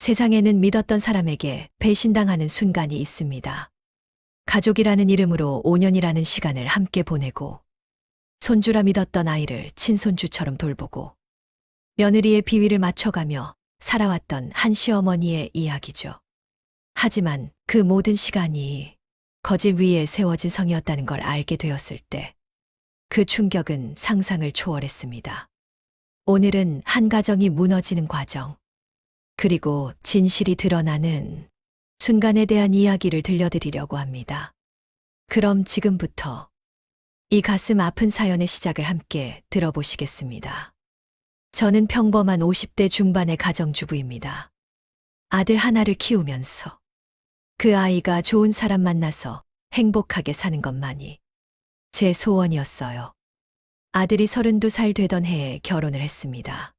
세상에는 믿었던 사람에게 배신당하는 순간이 있습니다. 가족이라는 이름으로 5년이라는 시간을 함께 보내고, 손주라 믿었던 아이를 친손주처럼 돌보고, 며느리의 비위를 맞춰가며 살아왔던 한 시어머니의 이야기죠. 하지만 그 모든 시간이 거짓 위에 세워진 성이었다는 걸 알게 되었을 때, 그 충격은 상상을 초월했습니다. 오늘은 한 가정이 무너지는 과정, 그리고 진실이 드러나는 순간에 대한 이야기를 들려드리려고 합니다. 그럼 지금부터 이 가슴 아픈 사연의 시작을 함께 들어보시겠습니다. 저는 평범한 50대 중반의 가정주부입니다. 아들 하나를 키우면서 그 아이가 좋은 사람 만나서 행복하게 사는 것만이 제 소원이었어요. 아들이 32살 되던 해에 결혼을 했습니다.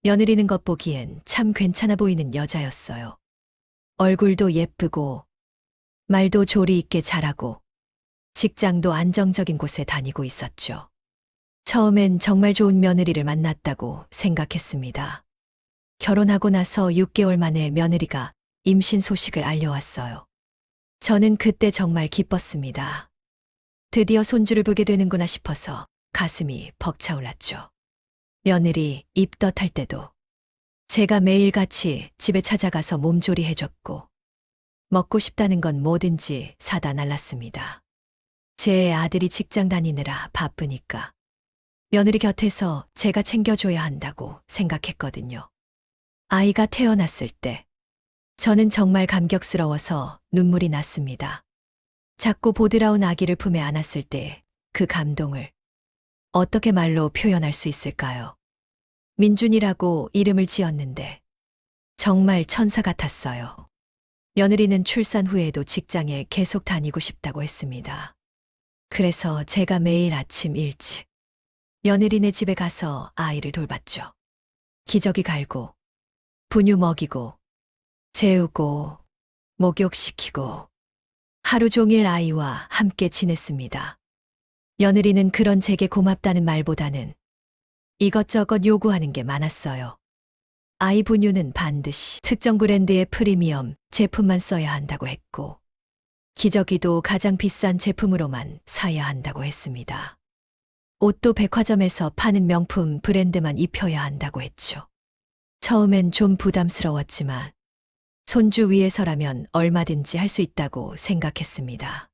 며느리는 겉보기엔 참 괜찮아 보이는 여자였어요. 얼굴도 예쁘고, 말도 조리 있게 잘하고, 직장도 안정적인 곳에 다니고 있었죠. 처음엔 정말 좋은 며느리를 만났다고 생각했습니다. 결혼하고 나서 6개월 만에 며느리가 임신 소식을 알려왔어요. 저는 그때 정말 기뻤습니다. 드디어 손주를 보게 되는구나 싶어서 가슴이 벅차올랐죠. 며느리 입덧할 때도 제가 매일같이 집에 찾아가서 몸조리 해줬고, 먹고 싶다는 건 뭐든지 사다 날랐습니다. 제 아들이 직장 다니느라 바쁘니까 며느리 곁에서 제가 챙겨줘야 한다고 생각했거든요. 아이가 태어났을 때 저는 정말 감격스러워서 눈물이 났습니다. 작고 보드라운 아기를 품에 안았을 때 그 감동을 어떻게 말로 표현할 수 있을까요? 민준이라고 이름을 지었는데 정말 천사 같았어요. 며느리는 출산 후에도 직장에 계속 다니고 싶다고 했습니다. 그래서 제가 매일 아침 일찍 며느리네 집에 가서 아이를 돌봤죠. 기저귀 갈고, 분유 먹이고, 재우고, 목욕시키고, 하루 종일 아이와 함께 지냈습니다. 며느리는 그런 제게 고맙다는 말보다는 이것저것 요구하는 게 많았어요. 아이 분유는 반드시 특정 브랜드의 프리미엄 제품만 써야 한다고 했고, 기저귀도 가장 비싼 제품으로만 사야 한다고 했습니다. 옷도 백화점에서 파는 명품 브랜드만 입혀야 한다고 했죠. 처음엔 좀 부담스러웠지만 손주 위해서라면 얼마든지 할 수 있다고 생각했습니다.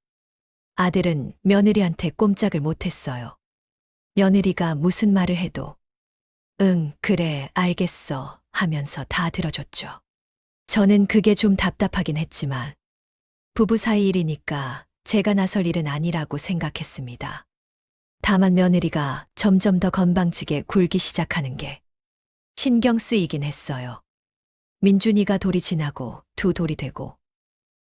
아들은 며느리한테 꼼짝을 못했어요. 며느리가 무슨 말을 해도 응, 그래, 알겠어 하면서 다 들어줬죠. 저는 그게 좀 답답하긴 했지만 부부 사이 일이니까 제가 나설 일은 아니라고 생각했습니다. 다만 며느리가 점점 더 건방지게 굴기 시작하는 게 신경 쓰이긴 했어요. 민준이가 돌이 지나고 두 돌이 되고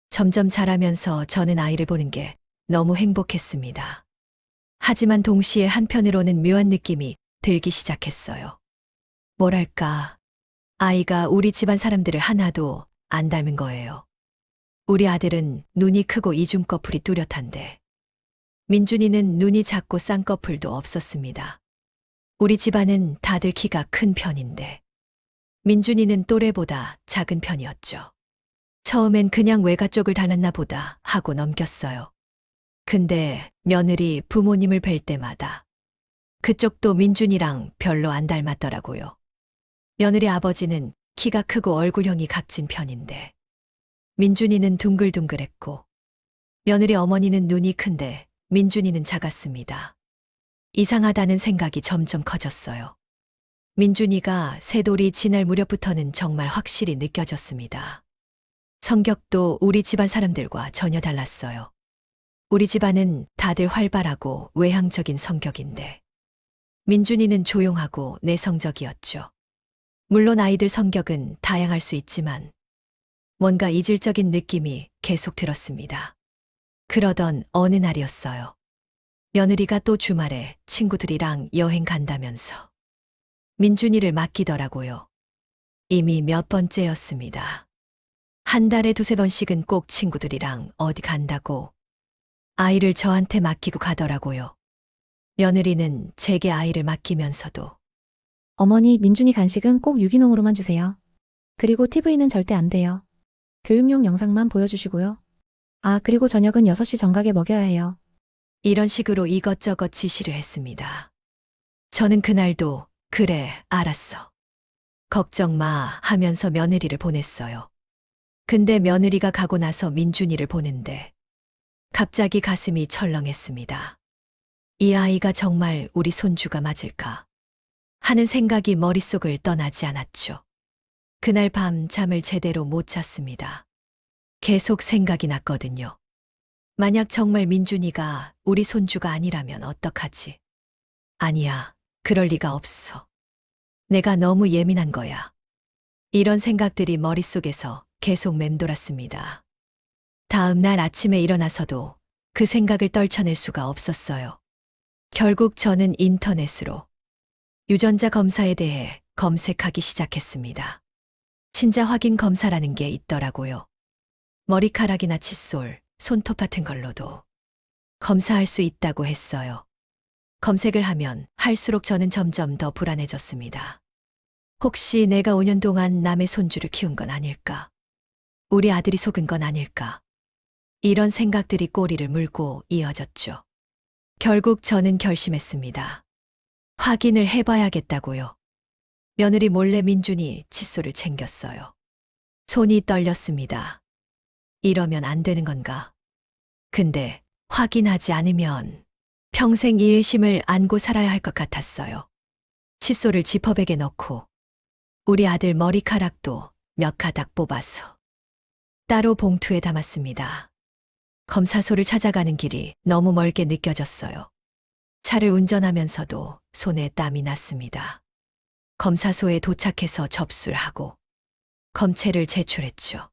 점점 자라면서 저는 아이를 보는 게 너무 행복했습니다. 하지만 동시에 한편으로는 묘한 느낌이 들기 시작했어요. 뭐랄까, 아이가 우리 집안 사람들을 하나도 안 닮은 거예요. 우리 아들은 눈이 크고 이중꺼풀이 뚜렷한데 민준이는 눈이 작고 쌍꺼풀도 없었습니다. 우리 집안은 다들 키가 큰 편인데 민준이는 또래보다 작은 편이었죠. 처음엔 그냥 외가 쪽을 닮았나 보다 하고 넘겼어요. 근데 며느리 부모님을 뵐 때마다 그쪽도 민준이랑 별로 안 닮았더라고요. 며느리 아버지는 키가 크고 얼굴형이 각진 편인데 민준이는 둥글둥글했고 며느리 어머니는 눈이 큰데 민준이는 작았습니다. 이상하다는 생각이 점점 커졌어요. 민준이가 세 돌이 지날 무렵부터는 정말 확실히 느껴졌습니다. 성격도 우리 집안 사람들과 전혀 달랐어요. 우리 집안은 다들 활발하고 외향적인 성격인데 민준이는 조용하고 내성적이었죠. 물론 아이들 성격은 다양할 수 있지만 뭔가 이질적인 느낌이 계속 들었습니다. 그러던 어느 날이었어요. 며느리가 또 주말에 친구들이랑 여행 간다면서 민준이를 맡기더라고요. 이미 몇 번째였습니다. 한 달에 두세 번씩은 꼭 친구들이랑 어디 간다고 아이를 저한테 맡기고 가더라고요. 며느리는 제게 아이를 맡기면서도 어머니, 민준이 간식은 꼭 유기농으로만 주세요. 그리고 TV는 절대 안 돼요. 교육용 영상만 보여주시고요. 아, 그리고 저녁은 6시 정각에 먹여야 해요. 이런 식으로 이것저것 지시를 했습니다. 저는 그날도 그래, 알았어. 걱정 마 하면서 며느리를 보냈어요. 근데 며느리가 가고 나서 민준이를 보는데 갑자기 가슴이 철렁했습니다. 이 아이가 정말 우리 손주가 맞을까 하는 생각이 머릿속을 떠나지 않았죠. 그날 밤 잠을 제대로 못 잤습니다. 계속 생각이 났거든요. 만약 정말 민준이가 우리 손주가 아니라면 어떡하지? 아니야, 그럴 리가 없어. 내가 너무 예민한 거야. 이런 생각들이 머릿속에서 계속 맴돌았습니다. 다음 날 아침에 일어나서도 그 생각을 떨쳐낼 수가 없었어요. 결국 저는 인터넷으로 유전자 검사에 대해 검색하기 시작했습니다. 친자 확인 검사라는 게 있더라고요. 머리카락이나 칫솔, 손톱 같은 걸로도 검사할 수 있다고 했어요. 검색을 하면 할수록 저는 점점 더 불안해졌습니다. 혹시 내가 5년 동안 남의 손주를 키운 건 아닐까? 우리 아들이 속은 건 아닐까? 이런 생각들이 꼬리를 물고 이어졌죠. 결국 저는 결심했습니다. 확인을 해봐야겠다고요. 며느리 몰래 민준이 칫솔을 챙겼어요. 손이 떨렸습니다. 이러면 안 되는 건가? 근데 확인하지 않으면 평생 이 의심을 안고 살아야 할 것 같았어요. 칫솔을 지퍼백에 넣고 우리 아들 머리카락도 몇 가닥 뽑아서 따로 봉투에 담았습니다. 검사소를 찾아가는 길이 너무 멀게 느껴졌어요. 차를 운전하면서도 손에 땀이 났습니다. 검사소에 도착해서 접수를 하고 검체를 제출했죠.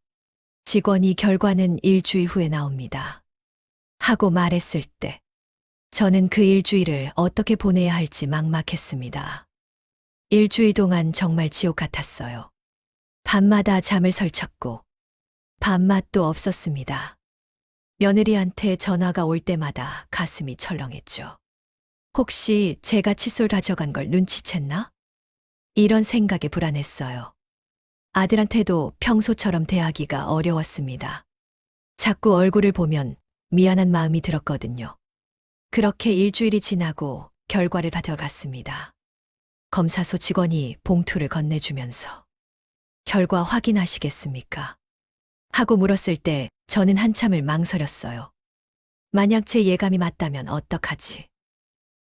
직원이 결과는 일주일 후에 나옵니다. 하고 말했을 때 저는 그 일주일을 어떻게 보내야 할지 막막했습니다. 일주일 동안 정말 지옥 같았어요. 밤마다 잠을 설쳤고 밥맛도 없었습니다. 며느리한테 전화가 올 때마다 가슴이 철렁했죠. 혹시 제가 칫솔 가져간 걸 눈치챘나? 이런 생각에 불안했어요. 아들한테도 평소처럼 대하기가 어려웠습니다. 자꾸 얼굴을 보면 미안한 마음이 들었거든요. 그렇게 일주일이 지나고 결과를 받아갔습니다. 검사소 직원이 봉투를 건네주면서 결과 확인하시겠습니까? 하고 물었을 때 저는 한참을 망설였어요. 만약 제 예감이 맞다면 어떡하지?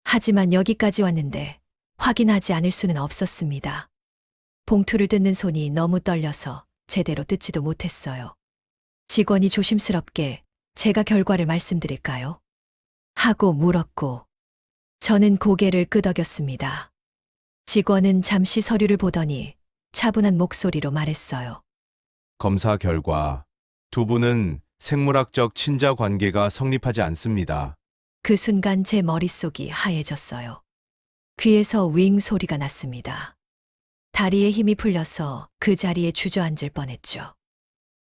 하지만 여기까지 왔는데 확인하지 않을 수는 없었습니다. 봉투를 뜯는 손이 너무 떨려서 제대로 뜯지도 못했어요. 직원이 조심스럽게 제가 결과를 말씀드릴까요? 하고 물었고 저는 고개를 끄덕였습니다. 직원은 잠시 서류를 보더니 차분한 목소리로 말했어요. 검사 결과 두 분은 생물학적 친자 관계가 성립하지 않습니다. 그 순간 제 머릿속이 하얘졌어요. 귀에서 윙 소리가 났습니다. 다리에 힘이 풀려서 그 자리에 주저앉을 뻔했죠.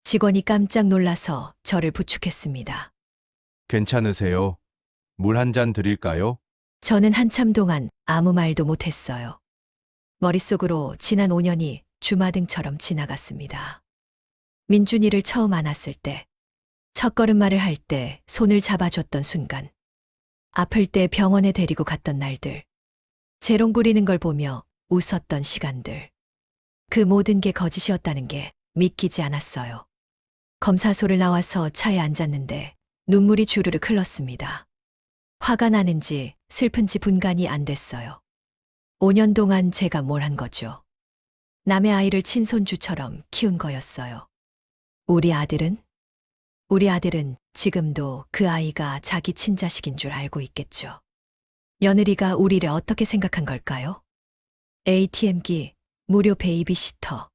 직원이 깜짝 놀라서 저를 부축했습니다. 괜찮으세요? 물 한 잔 드릴까요? 저는 한참 동안 아무 말도 못했어요. 머릿속으로 지난 5년이 주마등처럼 지나갔습니다. 민준이를 처음 안았을 때, 첫걸음말을 할 때 손을 잡아줬던 순간, 아플 때 병원에 데리고 갔던 날들, 재롱 부리는 걸 보며 웃었던 시간들. 그 모든 게 거짓이었다는 게 믿기지 않았어요. 검사소를 나와서 차에 앉았는데 눈물이 주르륵 흘렀습니다. 화가 나는지 슬픈지 분간이 안 됐어요. 5년 동안 제가 뭘 한 거죠? 남의 아이를 친손주처럼 키운 거였어요. 우리 아들은 지금도 그 아이가 자기 친자식인 줄 알고 있겠죠. 며느리가 우리를 어떻게 생각한 걸까요? ATM기, 무료 베이비시터.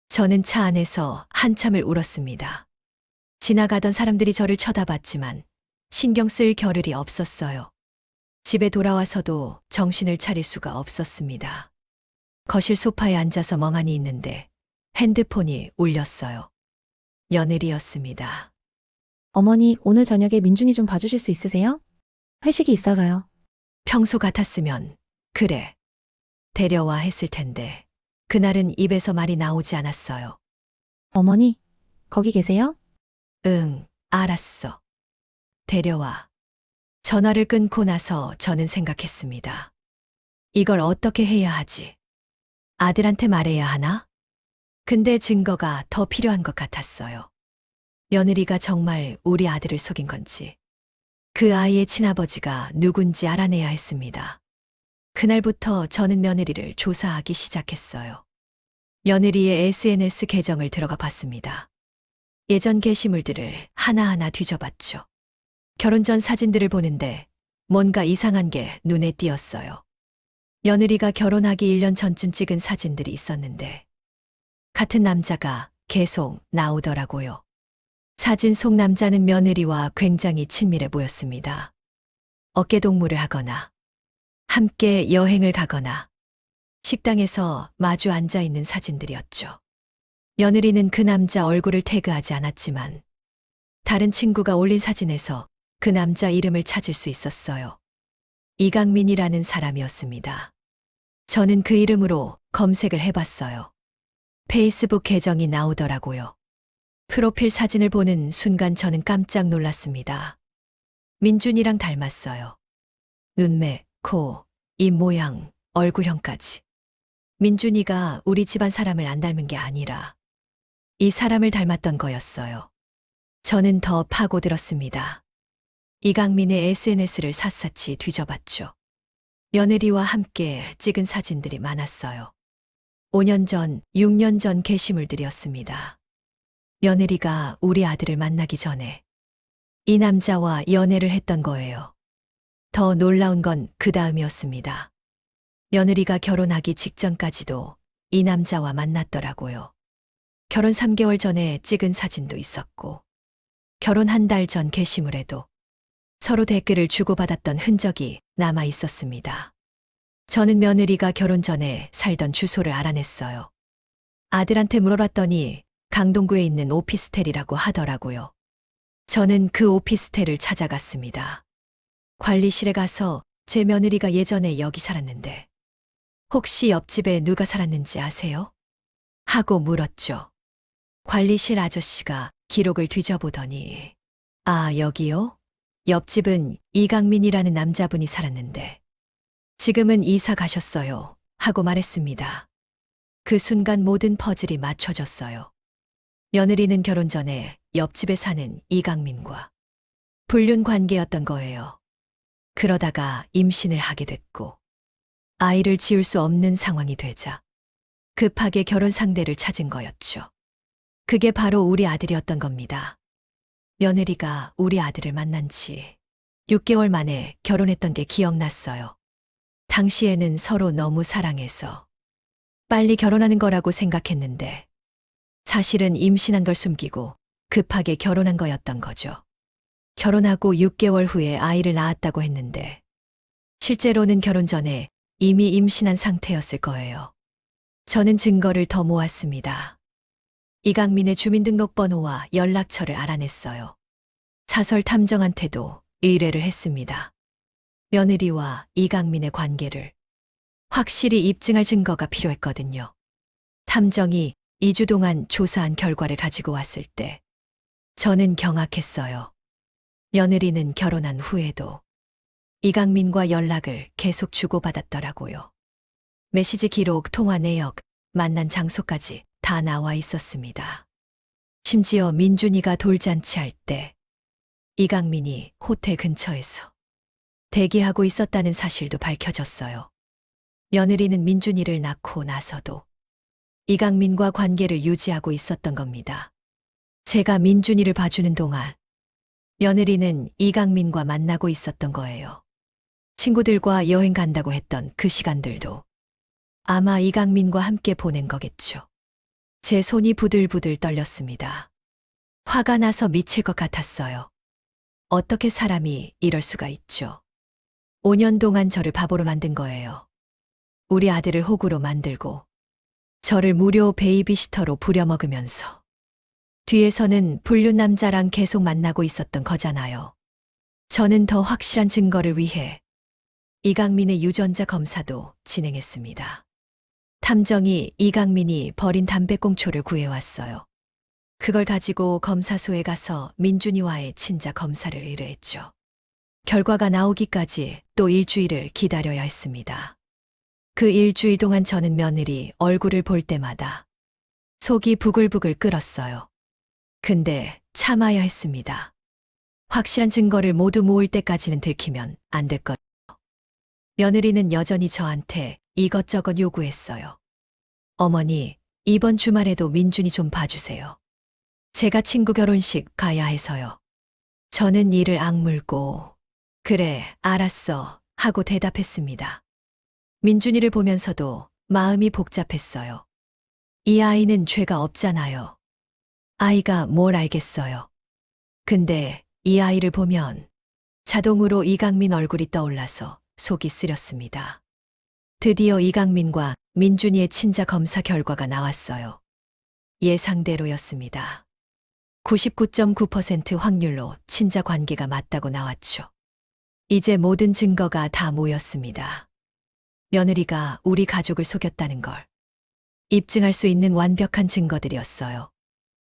저는 차 안에서 한참을 울었습니다. 지나가던 사람들이 저를 쳐다봤지만 신경 쓸 겨를이 없었어요. 집에 돌아와서도 정신을 차릴 수가 없었습니다. 거실 소파에 앉아서 멍하니 있는데 핸드폰이 울렸어요. 며느리였습니다. 어머니, 오늘 저녁에 민준이 좀 봐주실 수 있으세요? 회식이 있어서요. 평소 같았으면 그래, 데려와 했을 텐데 그날은 입에서 말이 나오지 않았어요. 어머니, 거기 계세요? 응, 알았어. 데려와. 전화를 끊고 나서 저는 생각했습니다. 이걸 어떻게 해야 하지? 아들한테 말해야 하나? 근데 증거가 더 필요한 것 같았어요. 며느리가 정말 우리 아들을 속인 건지, 그 아이의 친아버지가 누군지 알아내야 했습니다. 그날부터 저는 며느리를 조사하기 시작했어요. 며느리의 SNS 계정을 들어가 봤습니다. 예전 게시물들을 하나하나 뒤져봤죠. 결혼 전 사진들을 보는데 뭔가 이상한 게 눈에 띄었어요. 며느리가 결혼하기 1년 전쯤 찍은 사진들이 있었는데 같은 남자가 계속 나오더라고요. 사진 속 남자는 며느리와 굉장히 친밀해 보였습니다. 어깨동무를 하거나 함께 여행을 가거나 식당에서 마주 앉아 있는 사진들이었죠. 며느리는 그 남자 얼굴을 태그하지 않았지만 다른 친구가 올린 사진에서 그 남자 이름을 찾을 수 있었어요. 이강민이라는 사람이었습니다. 저는 그 이름으로 검색을 해봤어요. 페이스북 계정이 나오더라고요. 프로필 사진을 보는 순간 저는 깜짝 놀랐습니다. 민준이랑 닮았어요. 눈매, 코, 입 모양, 얼굴형까지. 민준이가 우리 집안 사람을 안 닮은 게 아니라 이 사람을 닮았던 거였어요. 저는 더 파고들었습니다. 이강민의 SNS를 샅샅이 뒤져봤죠. 며느리와 함께 찍은 사진들이 많았어요. 5년 전, 6년 전 게시물들이었습니다. 며느리가 우리 아들을 만나기 전에 이 남자와 연애를 했던 거예요. 더 놀라운 건 그 다음이었습니다. 며느리가 결혼하기 직전까지도 이 남자와 만났더라고요. 결혼 3개월 전에 찍은 사진도 있었고, 결혼 한 달 전 게시물에도 서로 댓글을 주고받았던 흔적이 남아 있었습니다. 저는 며느리가 결혼 전에 살던 주소를 알아냈어요. 아들한테 물어봤더니 강동구에 있는 오피스텔이라고 하더라고요. 저는 그 오피스텔을 찾아갔습니다. 관리실에 가서 제 며느리가 예전에 여기 살았는데 혹시 옆집에 누가 살았는지 아세요? 하고 물었죠. 관리실 아저씨가 기록을 뒤져보더니 아, 여기요? 옆집은 이강민이라는 남자분이 살았는데 지금은 이사 가셨어요. 하고 말했습니다. 그 순간 모든 퍼즐이 맞춰졌어요. 며느리는 결혼 전에 옆집에 사는 이강민과 불륜 관계였던 거예요. 그러다가 임신을 하게 됐고 아이를 지울 수 없는 상황이 되자 급하게 결혼 상대를 찾은 거였죠. 그게 바로 우리 아들이었던 겁니다. 며느리가 우리 아들을 만난 지 6개월 만에 결혼했던 게 기억났어요. 당시에는 서로 너무 사랑해서 빨리 결혼하는 거라고 생각했는데 사실은 임신한 걸 숨기고 급하게 결혼한 거였던 거죠. 결혼하고 6개월 후에 아이를 낳았다고 했는데 실제로는 결혼 전에 이미 임신한 상태였을 거예요. 저는 증거를 더 모았습니다. 이강민의 주민등록번호와 연락처를 알아냈어요. 사설 탐정한테도 의뢰를 했습니다. 며느리와 이강민의 관계를 확실히 입증할 증거가 필요했거든요. 탐정이 2주 동안 조사한 결과를 가지고 왔을 때 저는 경악했어요. 며느리는 결혼한 후에도 이강민과 연락을 계속 주고받았더라고요. 메시지 기록, 통화 내역, 만난 장소까지 다 나와 있었습니다. 심지어 민준이가 돌잔치 할 때 이강민이 호텔 근처에서 대기하고 있었다는 사실도 밝혀졌어요. 며느리는 민준이를 낳고 나서도 이강민과 관계를 유지하고 있었던 겁니다. 제가 민준이를 봐주는 동안 며느리는 이강민과 만나고 있었던 거예요. 친구들과 여행 간다고 했던 그 시간들도 아마 이강민과 함께 보낸 거겠죠. 제 손이 부들부들 떨렸습니다. 화가 나서 미칠 것 같았어요. 어떻게 사람이 이럴 수가 있죠. 5년 동안 저를 바보로 만든 거예요. 우리 아들을 호구로 만들고 저를 무료 베이비시터로 부려먹으면서 뒤에서는 불륜 남자랑 계속 만나고 있었던 거잖아요. 저는 더 확실한 증거를 위해 이강민의 유전자 검사도 진행했습니다. 탐정이 이강민이 버린 담배꽁초를 구해왔어요. 그걸 가지고 검사소에 가서 민준이와의 친자 검사를 의뢰했죠. 결과가 나오기까지 또 일주일을 기다려야 했습니다. 그 일주일 동안 저는 며느리 얼굴을 볼 때마다 속이 부글부글 끓었어요. 근데 참아야 했습니다. 확실한 증거를 모두 모을 때까지는 들키면 안 됐거든요. 며느리는 여전히 저한테 이것저것 요구했어요. 어머니, 이번 주말에도 민준이 좀 봐주세요. 제가 친구 결혼식 가야 해서요. 저는 이를 악물고, 그래, 알았어, 하고 대답했습니다. 민준이를 보면서도 마음이 복잡했어요. 이 아이는 죄가 없잖아요. 아이가 뭘 알겠어요. 근데 이 아이를 보면 자동으로 이강민 얼굴이 떠올라서 속이 쓰렸습니다. 드디어 이강민과 민준이의 친자 검사 결과가 나왔어요. 예상대로였습니다. 99.9% 확률로 친자 관계가 맞다고 나왔죠. 이제 모든 증거가 다 모였습니다. 며느리가 우리 가족을 속였다는 걸 입증할 수 있는 완벽한 증거들이었어요.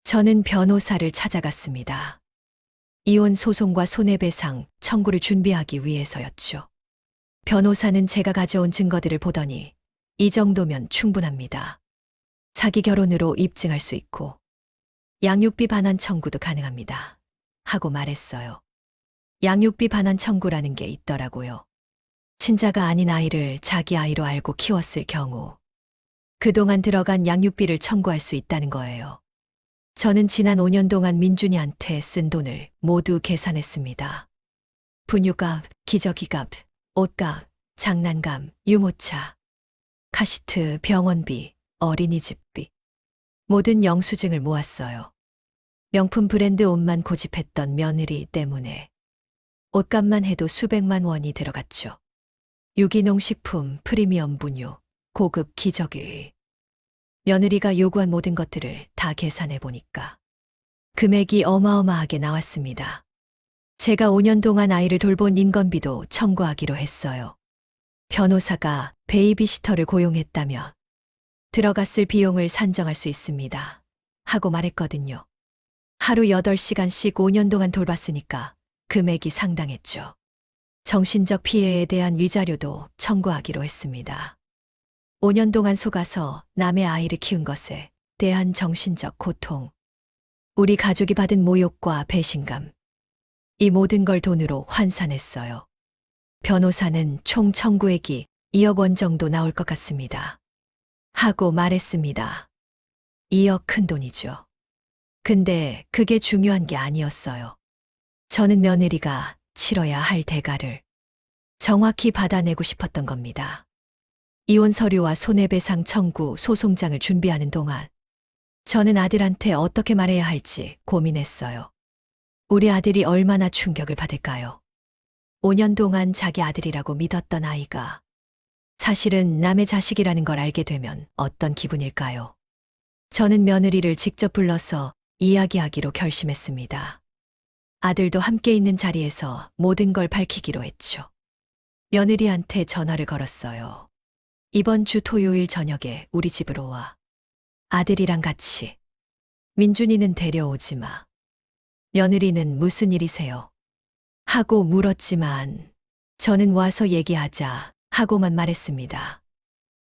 저는 변호사를 찾아갔습니다. 이혼 소송과 손해배상 청구를 준비하기 위해서였죠. 변호사는 제가 가져온 증거들을 보더니 이 정도면 충분합니다. 자기 결혼으로 입증할 수 있고 양육비 반환 청구도 가능합니다. 하고 말했어요. 양육비 반환 청구라는 게 있더라고요. 친자가 아닌 아이를 자기 아이로 알고 키웠을 경우 그동안 들어간 양육비를 청구할 수 있다는 거예요. 저는 지난 5년 동안 민준이한테 쓴 돈을 모두 계산했습니다. 분유값, 기저귀값, 옷값, 장난감, 유모차, 카시트, 병원비, 어린이집비. 모든 영수증을 모았어요. 명품 브랜드 옷만 고집했던 며느리 때문에 옷값만 해도 수백만 원이 들어갔죠. 유기농 식품, 프리미엄 분유, 고급 기저귀. 며느리가 요구한 모든 것들을 다 계산해 보니까 금액이 어마어마하게 나왔습니다. 제가 5년 동안 아이를 돌본 인건비도 청구하기로 했어요. 변호사가 베이비시터를 고용했다며 들어갔을 비용을 산정할 수 있습니다. 하고 말했거든요. 하루 8시간씩 5년 동안 돌봤으니까 금액이 상당했죠. 정신적 피해에 대한 위자료도 청구하기로 했습니다. 5년 동안 속아서 남의 아이를 키운 것에 대한 정신적 고통, 우리 가족이 받은 모욕과 배신감, 이 모든 걸 돈으로 환산했어요. 변호사는 총 청구액이 2억 원 정도 나올 것 같습니다. 하고 말했습니다. 2억 큰 돈이죠. 근데 그게 중요한 게 아니었어요. 저는 며느리가 치러야 할 대가를 정확히 받아내고 싶었던 겁니다. 이혼 서류와 손해배상 청구 소송장을 준비하는 동안 저는 아들한테 어떻게 말해야 할지 고민했어요. 우리 아들이 얼마나 충격을 받을까요? 5년 동안 자기 아들이라고 믿었던 아이가 사실은 남의 자식이라는 걸 알게 되면 어떤 기분일까요? 저는 며느리를 직접 불러서 이야기하기로 결심했습니다. 아들도 함께 있는 자리에서 모든 걸 밝히기로 했죠. 며느리한테 전화를 걸었어요. 이번 주 토요일 저녁에 우리 집으로 와. 아들이랑 같이. 민준이는 데려오지 마. 며느리는 무슨 일이세요? 하고 물었지만 저는 와서 얘기하자 하고만 말했습니다.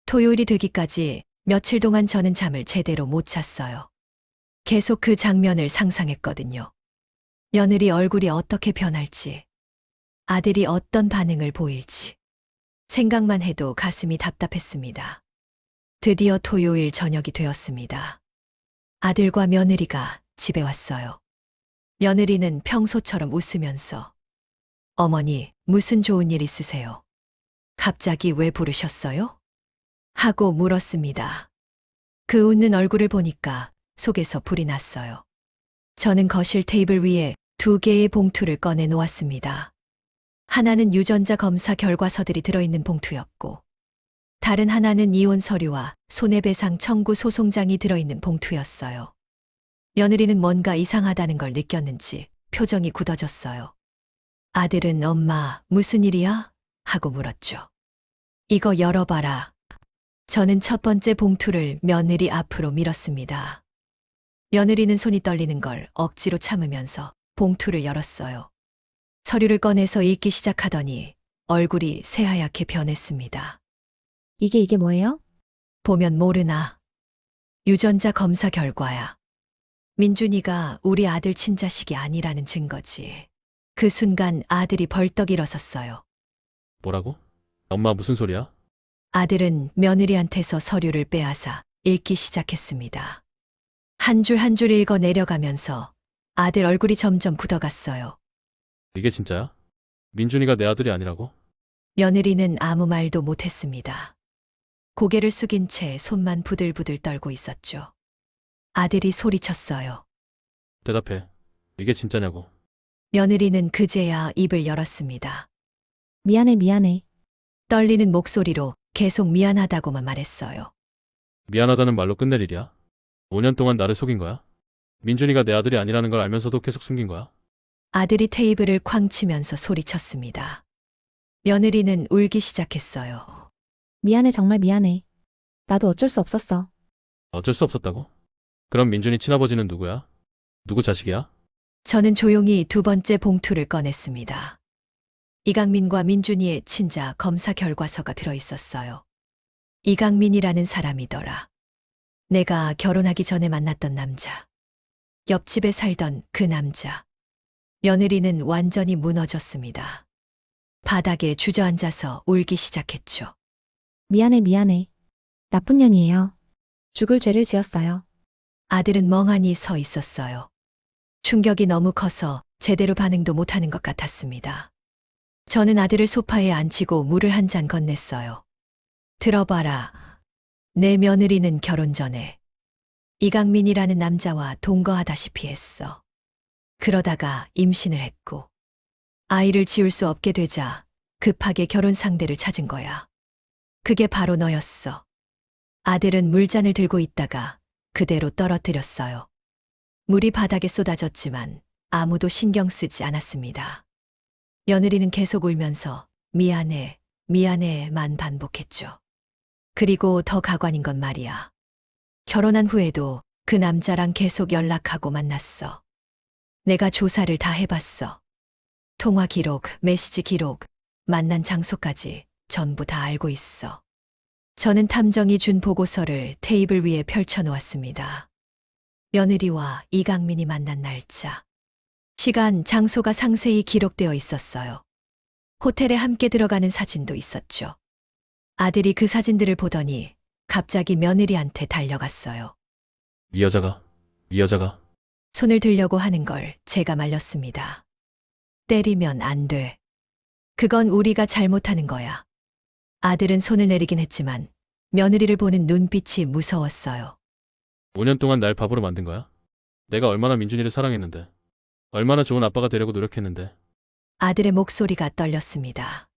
토요일이 되기까지 며칠 동안 저는 잠을 제대로 못 잤어요. 계속 그 장면을 상상했거든요. 며느리 얼굴이 어떻게 변할지, 아들이 어떤 반응을 보일지. 생각만 해도 가슴이 답답했습니다. 드디어 토요일 저녁이 되었습니다. 아들과 며느리가 집에 왔어요. 며느리는 평소처럼 웃으면서 어머니, 무슨 좋은 일 있으세요? 갑자기 왜 부르셨어요? 하고 물었습니다. 그 웃는 얼굴을 보니까 속에서 불이 났어요. 저는 거실 테이블 위에 2개의 봉투를 꺼내 놓았습니다. 하나는 유전자 검사 결과서들이 들어있는 봉투였고, 다른 하나는 이혼 서류와 손해배상 청구 소송장이 들어있는 봉투였어요. 며느리는 뭔가 이상하다는 걸 느꼈는지 표정이 굳어졌어요. 아들은 엄마, 무슨 일이야? 하고 물었죠. 이거 열어봐라. 저는 첫 번째 봉투를 며느리 앞으로 밀었습니다. 며느리는 손이 떨리는 걸 억지로 참으면서 봉투를 열었어요. 서류를 꺼내서 읽기 시작하더니 얼굴이 새하얗게 변했습니다. 이게 뭐예요? 보면 모르나. 유전자 검사 결과야. 민준이가 우리 아들 친자식이 아니라는 증거지. 그 순간 아들이 벌떡 일어섰어요. 뭐라고? 엄마 무슨 소리야? 아들은 며느리한테서 서류를 빼앗아 읽기 시작했습니다. 한 줄 한 줄 읽어 내려가면서 아들 얼굴이 점점 굳어갔어요. 이게 진짜야? 민준이가 내 아들이 아니라고? 며느리는 아무 말도 못했습니다. 고개를 숙인 채 손만 부들부들 떨고 있었죠. 아들이 소리쳤어요. 대답해. 이게 진짜냐고. 며느리는 그제야 입을 열었습니다. 미안해. 떨리는 목소리로 계속 미안하다고만 말했어요. 미안하다는 말로 끝낼 일이야? 5년 동안 나를 속인 거야? 민준이가 내 아들이 아니라는 걸 알면서도 계속 숨긴 거야? 아들이 테이블을 쾅 치면서 소리쳤습니다. 며느리는 울기 시작했어요. 미안해, 정말 미안해. 나도 어쩔 수 없었어. 어쩔 수 없었다고? 그럼 민준이 친아버지는 누구야? 누구 자식이야? 저는 조용히 두 번째 봉투를 꺼냈습니다. 이강민과 민준이의 친자 검사 결과서가 들어있었어요. 이강민이라는 사람이더라. 내가 결혼하기 전에 만났던 남자. 옆집에 살던 그 남자. 며느리는 완전히 무너졌습니다. 바닥에 주저앉아서 울기 시작했죠. 미안해. 나쁜 년이에요. 죽을 죄를 지었어요. 아들은 멍하니 서 있었어요. 충격이 너무 커서 제대로 반응도 못하는 것 같았습니다. 저는 아들을 소파에 앉히고 물을 한 잔 건넸어요. 들어봐라. 내 며느리는 결혼 전에 이강민이라는 남자와 동거하다시피 했어. 그러다가 임신을 했고 아이를 지울 수 없게 되자 급하게 결혼 상대를 찾은 거야. 그게 바로 너였어. 아들은 물잔을 들고 있다가 그대로 떨어뜨렸어요. 물이 바닥에 쏟아졌지만 아무도 신경 쓰지 않았습니다. 며느리는 계속 울면서 미안해만 반복했죠. 그리고 더 가관인 건 말이야. 결혼한 후에도 그 남자랑 계속 연락하고 만났어. 내가 조사를 다 해봤어. 통화 기록, 메시지 기록, 만난 장소까지 전부 다 알고 있어. 저는 탐정이 준 보고서를 테이블 위에 펼쳐놓았습니다. 며느리와 이강민이 만난 날짜. 시간, 장소가 상세히 기록되어 있었어요. 호텔에 함께 들어가는 사진도 있었죠. 아들이 그 사진들을 보더니 갑자기 며느리한테 달려갔어요. 이 여자가 손을 들려고 하는 걸 제가 말렸습니다. 때리면 안 돼. 그건 우리가 잘못하는 거야. 아들은 손을 내리긴 했지만 며느리를 보는 눈빛이 무서웠어요. 5년 동안 날 바보로 만든 거야? 내가 얼마나 민준이를 사랑했는데. 얼마나 좋은 아빠가 되려고 노력했는데. 아들의 목소리가 떨렸습니다.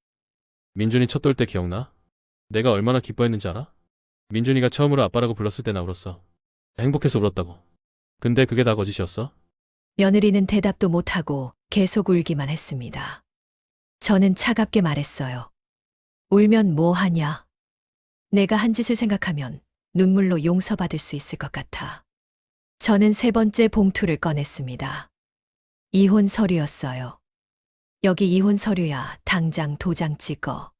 민준이 첫 돌 때 기억나? 내가 얼마나 기뻐했는지 알아? 민준이가 처음으로 아빠라고 불렀을 때 나 울었어. 행복해서 울었다고. 근데 그게 다 거짓이었어? 며느리는 대답도 못하고 계속 울기만 했습니다. 저는 차갑게 말했어요. 울면 뭐 하냐? 내가 한 짓을 생각하면 눈물로 용서받을 수 있을 것 같아. 저는 세 번째 봉투를 꺼냈습니다. 이혼 서류였어요. 여기 이혼 서류야. 당장 도장 찍어.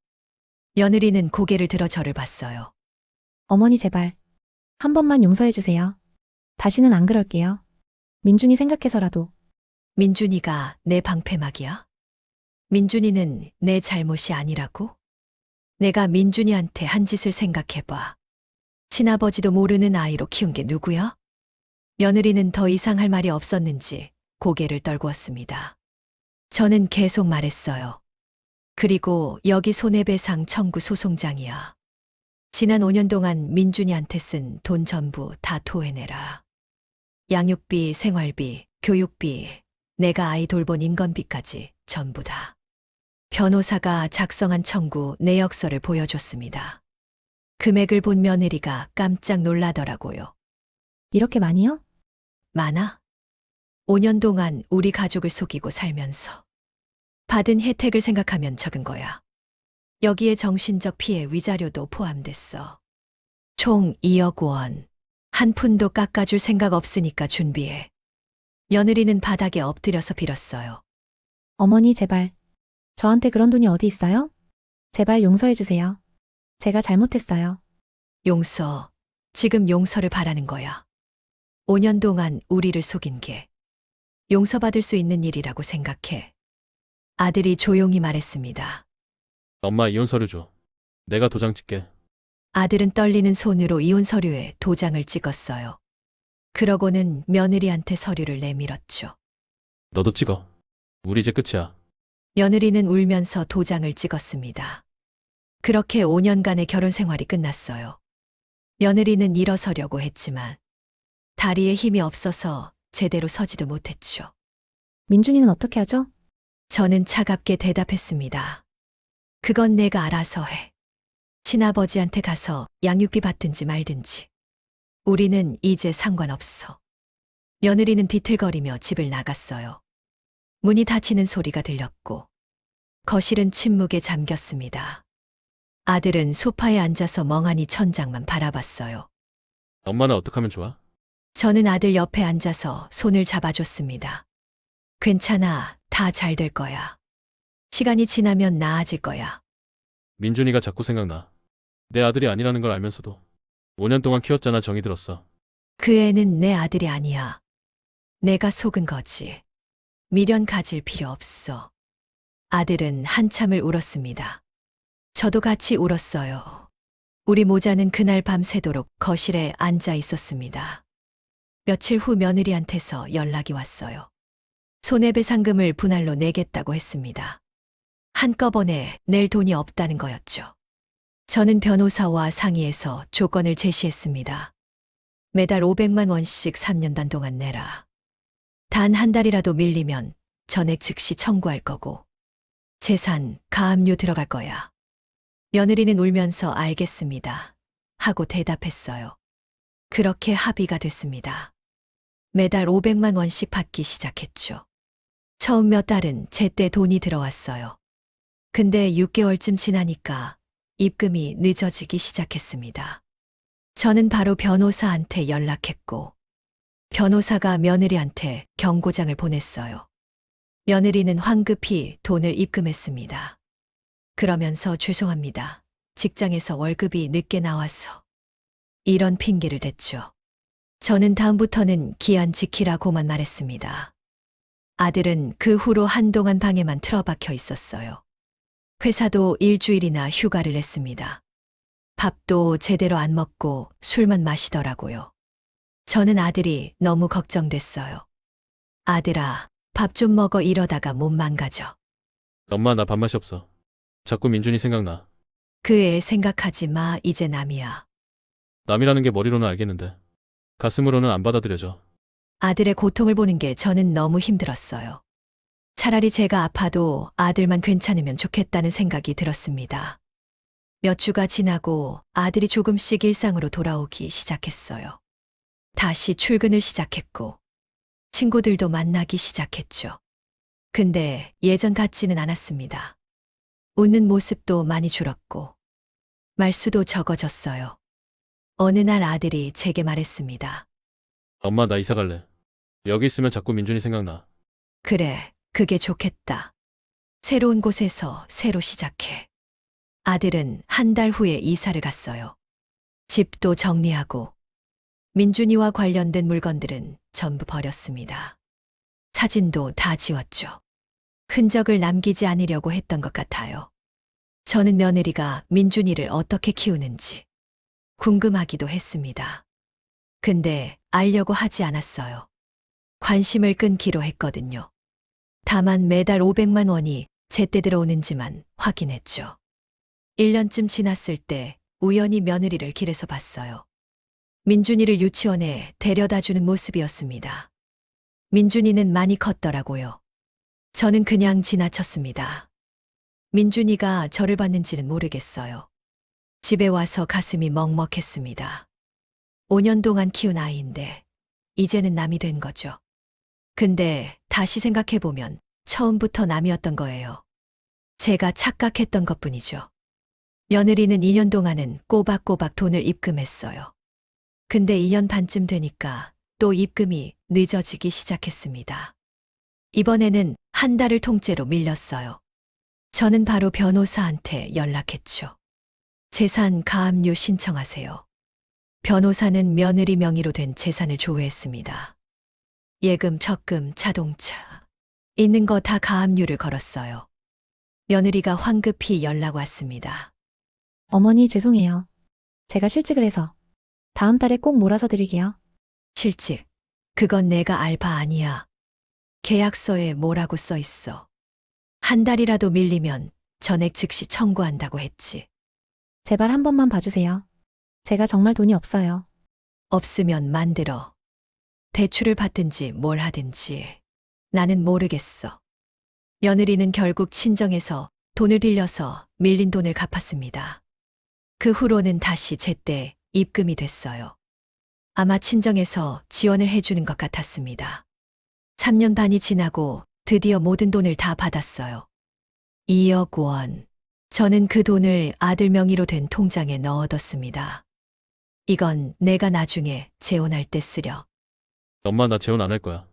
며느리는 고개를 들어 저를 봤어요. 어머니 제발. 한 번만 용서해 주세요. 다시는 안 그럴게요. 민준이 생각해서라도. 민준이가 내 방패막이야? 민준이는 내 잘못이 아니라고? 내가 민준이한테 한 짓을 생각해봐. 친아버지도 모르는 아이로 키운 게 누구야? 며느리는 더 이상 할 말이 없었는지 고개를 떨구었습니다. 저는 계속 말했어요. 그리고 여기 손해배상 청구 소송장이야. 지난 5년 동안 민준이한테 쓴 돈 전부 다 토해내라. 양육비, 생활비, 교육비, 내가 아이 돌본 인건비까지 전부 다. 변호사가 작성한 청구 내역서를 보여줬습니다. 금액을 본 며느리가 깜짝 놀라더라고요. 이렇게 많이요? 많아? 5년 동안 우리 가족을 속이고 살면서 받은 혜택을 생각하면 적은 거야. 여기에 정신적 피해 위자료도 포함됐어. 총 2억 원. 한 푼도 깎아줄 생각 없으니까 준비해. 며느리는 바닥에 엎드려서 빌었어요. 어머니, 제발. 저한테 그런 돈이 어디 있어요? 제발 용서해 주세요. 제가 잘못했어요. 용서, 지금 용서를 바라는 거야. 5년 동안 우리를 속인 게 용서받을 수 있는 일이라고 생각해. 아들이 조용히 말했습니다. 엄마 이혼 서류 줘. 내가 도장 찍게. 아들은 떨리는 손으로 이혼 서류에 도장을 찍었어요. 그러고는 며느리한테 서류를 내밀었죠. 너도 찍어. 우리 이제 끝이야. 며느리는 울면서 도장을 찍었습니다. 그렇게 5년간의 결혼 생활이 끝났어요. 며느리는 일어서려고 했지만 다리에 힘이 없어서 제대로 서지도 못했죠. 민준이는 어떻게 하죠? 저는 차갑게 대답했습니다. 그건 내가 알아서 해. 친아버지한테 가서 양육비 받든지 말든지. 우리는 이제 상관없어. 며느리는 비틀거리며 집을 나갔어요. 문이 닫히는 소리가 들렸고 거실은 침묵에 잠겼습니다. 아들은 소파에 앉아서 멍하니 천장만 바라봤어요. 엄마는 어떻게 하면 좋아? 저는 아들 옆에 앉아서 손을 잡아줬습니다. 괜찮아, 다 잘 될 거야. 시간이 지나면 나아질 거야. 민준이가 자꾸 생각나. 내 아들이 아니라는 걸 알면서도 5년 동안 키웠잖아. 정이 들었어. 그 애는 내 아들이 아니야. 내가 속은 거지. 미련 가질 필요 없어. 아들은 한참을 울었습니다. 저도 같이 울었어요. 우리 모자는 그날 밤 새도록 거실에 앉아 있었습니다. 며칠 후 며느리한테서 연락이 왔어요. 손해배상금을 분할로 내겠다고 했습니다. 한꺼번에 낼 돈이 없다는 거였죠. 저는 변호사와 상의해서 조건을 제시했습니다. 매달 500만 원씩 3년간 동안 내라. 단 한 달이라도 밀리면 전액 즉시 청구할 거고 재산, 가압류 들어갈 거야. 며느리는 울면서 알겠습니다. 하고 대답했어요. 그렇게 합의가 됐습니다. 매달 500만 원씩 받기 시작했죠. 처음 몇 달은 제때 돈이 들어왔어요. 근데 6개월쯤 지나니까 입금이 늦어지기 시작했습니다. 저는 바로 변호사한테 연락했고 변호사가 며느리한테 경고장을 보냈어요. 며느리는 황급히 돈을 입금했습니다. 그러면서 죄송합니다. 직장에서 월급이 늦게 나와서. 이런 핑계를 댔죠. 저는 다음부터는 기한 지키라고만 말했습니다. 아들은 그 후로 한동안 방에만 틀어박혀 있었어요. 회사도 일주일이나 휴가를 냈습니다. 밥도 제대로 안 먹고 술만 마시더라고요. 저는 아들이 너무 걱정됐어요. 아들아, 밥 좀 먹어. 이러다가 몸 망가져. 엄마 나 밥맛이 없어. 자꾸 민준이 생각나. 그 애 생각하지 마. 이제 남이야. 남이라는 게 머리로는 알겠는데 가슴으로는 안 받아들여져. 아들의 고통을 보는 게 저는 너무 힘들었어요. 차라리 제가 아파도 아들만 괜찮으면 좋겠다는 생각이 들었습니다. 몇 주가 지나고 아들이 조금씩 일상으로 돌아오기 시작했어요. 다시 출근을 시작했고 친구들도 만나기 시작했죠. 근데 예전 같지는 않았습니다. 웃는 모습도 많이 줄었고 말수도 적어졌어요. 어느 날 아들이 제게 말했습니다. 엄마 나 이사 갈래. 여기 있으면 자꾸 민준이 생각나. 그래, 그게 좋겠다. 새로운 곳에서 새로 시작해. 아들은 한 달 후에 이사를 갔어요. 집도 정리하고 민준이와 관련된 물건들은 전부 버렸습니다. 사진도 다 지웠죠. 흔적을 남기지 않으려고 했던 것 같아요. 저는 며느리가 민준이를 어떻게 키우는지 궁금하기도 했습니다. 근데 알려고 하지 않았어요. 관심을 끊기로 했거든요. 다만 매달 500만 원이 제때 들어오는지만 확인했죠. 1년쯤 지났을 때 우연히 며느리를 길에서 봤어요. 민준이를 유치원에 데려다 주는 모습이었습니다. 민준이는 많이 컸더라고요. 저는 그냥 지나쳤습니다. 민준이가 저를 봤는지는 모르겠어요. 집에 와서 가슴이 먹먹했습니다. 5년 동안 키운 아이인데 이제는 남이 된 거죠. 근데 다시 생각해보면 처음부터 남이었던 거예요. 제가 착각했던 것뿐이죠. 며느리는 2년 동안은 꼬박꼬박 돈을 입금했어요. 근데 2년 반쯤 되니까 또 입금이 늦어지기 시작했습니다. 이번에는 한 달을 통째로 밀렸어요. 저는 바로 변호사한테 연락했죠. 재산 가압류 신청하세요. 변호사는 며느리 명의로 된 재산을 조회했습니다. 예금, 적금, 자동차. 있는 거 다 가압류를 걸었어요. 며느리가 황급히 연락 왔습니다. 어머니 죄송해요. 제가 실직을 해서 다음 달에 꼭 몰아서 드릴게요. 실직. 그건 내가 알 바 아니야. 계약서에 뭐라고 써 있어. 한 달이라도 밀리면 전액 즉시 청구한다고 했지. 제발 한 번만 봐주세요. 제가 정말 돈이 없어요. 없으면 만들어. 대출을 받든지 뭘 하든지. 나는 모르겠어. 며느리는 결국 친정에서 돈을 빌려서 밀린 돈을 갚았습니다. 그 후로는 다시 제때 입금이 됐어요. 아마 친정에서 지원을 해주는 것 같았습니다. 3년 반이 지나고 드디어 모든 돈을 다 받았어요. 2억 원. 저는 그 돈을 아들 명의로 된 통장에 넣어뒀습니다. 이건 내가 나중에 재혼할 때 쓰려. 엄마 나 재혼 안 할 거야.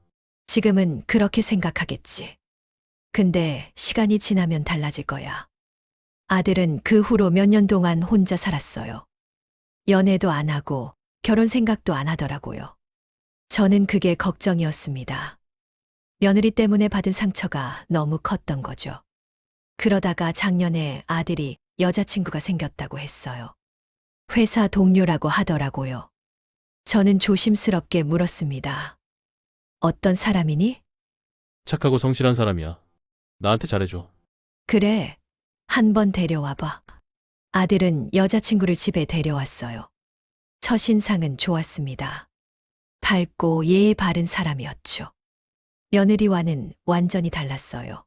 지금은 그렇게 생각하겠지. 근데 시간이 지나면 달라질 거야. 아들은 그 후로 몇 년 동안 혼자 살았어요. 연애도 안 하고 결혼 생각도 안 하더라고요. 저는 그게 걱정이었습니다. 며느리 때문에 받은 상처가 너무 컸던 거죠. 그러다가 작년에 아들이 여자친구가 생겼다고 했어요. 회사 동료라고 하더라고요. 저는 조심스럽게 물었습니다. 어떤 사람이니? 착하고 성실한 사람이야. 나한테 잘해줘. 그래, 한번 데려와봐. 아들은 여자친구를 집에 데려왔어요. 첫인상은 좋았습니다. 밝고 예의 바른 사람이었죠. 며느리와는 완전히 달랐어요.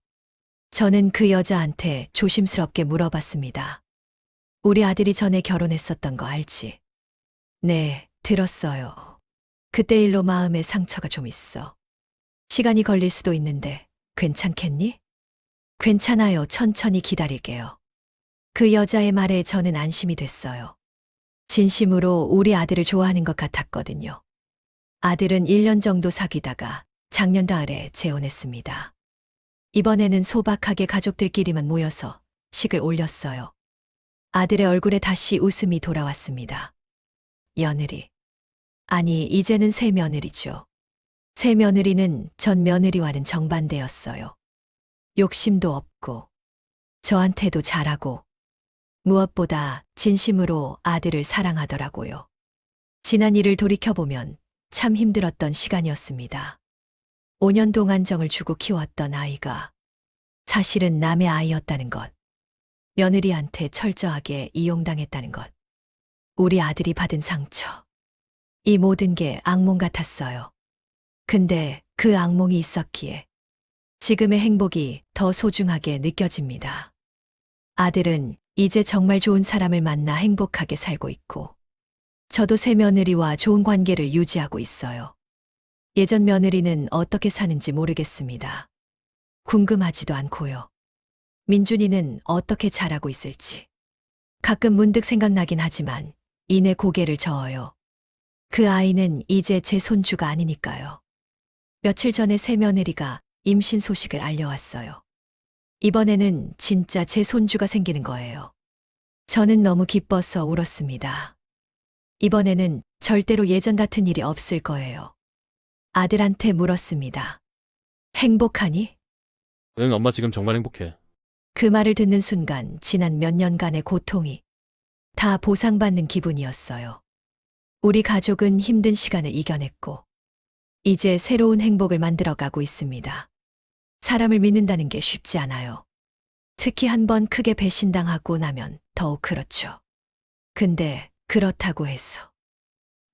저는 그 여자한테 조심스럽게 물어봤습니다. 우리 아들이 전에 결혼했었던 거 알지? 네, 들었어요. 그때 일로 마음에 상처가 좀 있어. 시간이 걸릴 수도 있는데 괜찮겠니? 괜찮아요. 천천히 기다릴게요. 그 여자의 말에 저는 안심이 됐어요. 진심으로 우리 아들을 좋아하는 것 같았거든요. 아들은 1년 정도 사귀다가 작년 가을에 재혼했습니다. 이번에는 소박하게 가족들끼리만 모여서 식을 올렸어요. 아들의 얼굴에 다시 웃음이 돌아왔습니다. 며느리. 아니, 이제는 새 며느리죠. 새 며느리는 전 며느리와는 정반대였어요. 욕심도 없고, 저한테도 잘하고, 무엇보다 진심으로 아들을 사랑하더라고요. 지난 일을 돌이켜보면 참 힘들었던 시간이었습니다. 5년 동안 정을 주고 키웠던 아이가 사실은 남의 아이였다는 것. 며느리한테 철저하게 이용당했다는 것. 우리 아들이 받은 상처. 이 모든 게 악몽 같았어요. 근데 그 악몽이 있었기에 지금의 행복이 더 소중하게 느껴집니다. 아들은 이제 정말 좋은 사람을 만나 행복하게 살고 있고, 저도 새 며느리와 좋은 관계를 유지하고 있어요. 예전 며느리는 어떻게 사는지 모르겠습니다. 궁금하지도 않고요. 민준이는 어떻게 자라고 있을지. 가끔 문득 생각나긴 하지만 이내 고개를 저어요. 그 아이는 이제 제 손주가 아니니까요. 며칠 전에 새 며느리가 임신 소식을 알려왔어요. 이번에는 진짜 제 손주가 생기는 거예요. 저는 너무 기뻐서 울었습니다. 이번에는 절대로 예전 같은 일이 없을 거예요. 아들한테 물었습니다. 행복하니? 응, 엄마 지금 정말 행복해. 그 말을 듣는 순간 지난 몇 년간의 고통이 다 보상받는 기분이었어요. 우리 가족은 힘든 시간을 이겨냈고, 이제 새로운 행복을 만들어가고 있습니다. 사람을 믿는다는 게 쉽지 않아요. 특히 한번 크게 배신당하고 나면 더욱 그렇죠. 근데 그렇다고 해서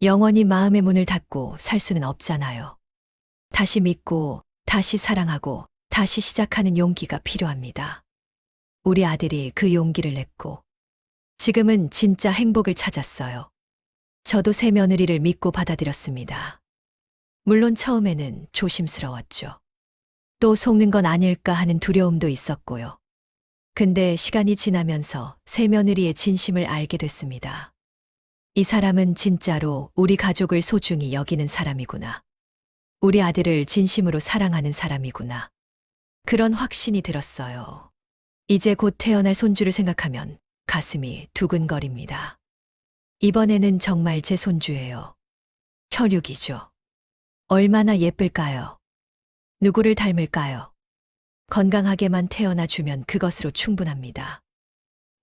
영원히 마음의 문을 닫고 살 수는 없잖아요. 다시 믿고, 다시 사랑하고, 다시 시작하는 용기가 필요합니다. 우리 아들이 그 용기를 냈고, 지금은 진짜 행복을 찾았어요. 저도 새 며느리를 믿고 받아들였습니다. 물론 처음에는 조심스러웠죠. 또 속는 건 아닐까 하는 두려움도 있었고요. 근데 시간이 지나면서 새 며느리의 진심을 알게 됐습니다. 이 사람은 진짜로 우리 가족을 소중히 여기는 사람이구나. 우리 아들을 진심으로 사랑하는 사람이구나. 그런 확신이 들었어요. 이제 곧 태어날 손주를 생각하면 가슴이 두근거립니다. 이번에는 정말 제 손주예요. 혈육이죠. 얼마나 예쁠까요? 누구를 닮을까요? 건강하게만 태어나 주면 그것으로 충분합니다.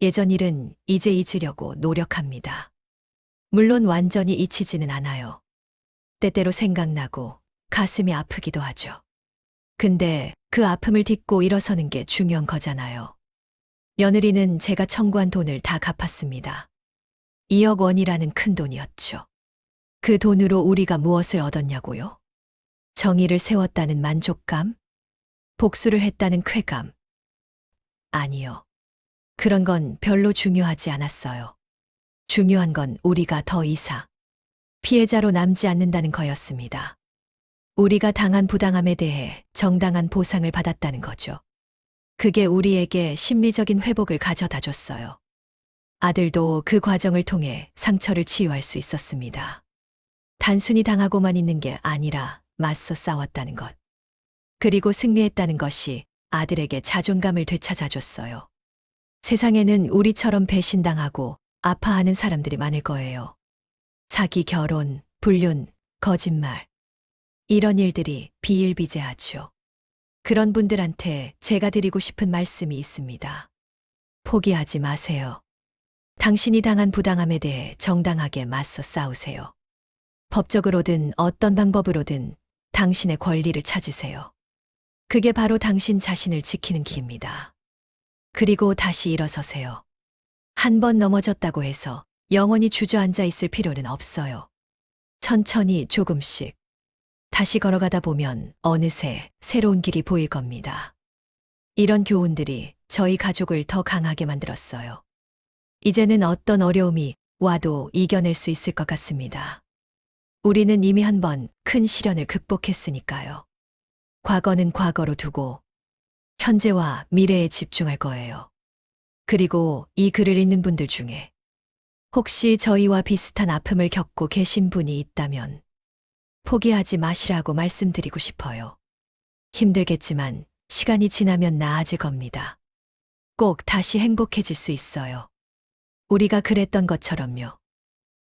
예전 일은 이제 잊으려고 노력합니다. 물론 완전히 잊히지는 않아요. 때때로 생각나고 가슴이 아프기도 하죠. 근데 그 아픔을 딛고 일어서는 게 중요한 거잖아요. 며느리는 제가 청구한 돈을 다 갚았습니다. 2억 원이라는 큰 돈이었죠. 그 돈으로 우리가 무엇을 얻었냐고요? 정의를 세웠다는 만족감? 복수를 했다는 쾌감? 아니요. 그런 건 별로 중요하지 않았어요. 중요한 건 우리가 더 이상 피해자로 남지 않는다는 거였습니다. 우리가 당한 부당함에 대해 정당한 보상을 받았다는 거죠. 그게 우리에게 심리적인 회복을 가져다 줬어요. 아들도 그 과정을 통해 상처를 치유할 수 있었습니다. 단순히 당하고만 있는 게 아니라 맞서 싸웠다는 것. 그리고 승리했다는 것이 아들에게 자존감을 되찾아줬어요. 세상에는 우리처럼 배신당하고 아파하는 사람들이 많을 거예요. 사기, 결혼, 불륜, 거짓말. 이런 일들이 비일비재하죠. 그런 분들한테 제가 드리고 싶은 말씀이 있습니다. 포기하지 마세요. 당신이 당한 부당함에 대해 정당하게 맞서 싸우세요. 법적으로든 어떤 방법으로든 당신의 권리를 찾으세요. 그게 바로 당신 자신을 지키는 길입니다. 그리고 다시 일어서세요. 한 번 넘어졌다고 해서 영원히 주저앉아 있을 필요는 없어요. 천천히 조금씩 다시 걸어가다 보면 어느새 새로운 길이 보일 겁니다. 이런 교훈들이 저희 가족을 더 강하게 만들었어요. 이제는 어떤 어려움이 와도 이겨낼 수 있을 것 같습니다. 우리는 이미 한 번 큰 시련을 극복했으니까요. 과거는 과거로 두고 현재와 미래에 집중할 거예요. 그리고 이 글을 읽는 분들 중에 혹시 저희와 비슷한 아픔을 겪고 계신 분이 있다면 포기하지 마시라고 말씀드리고 싶어요. 힘들겠지만 시간이 지나면 나아질 겁니다. 꼭 다시 행복해질 수 있어요. 우리가 그랬던 것처럼요.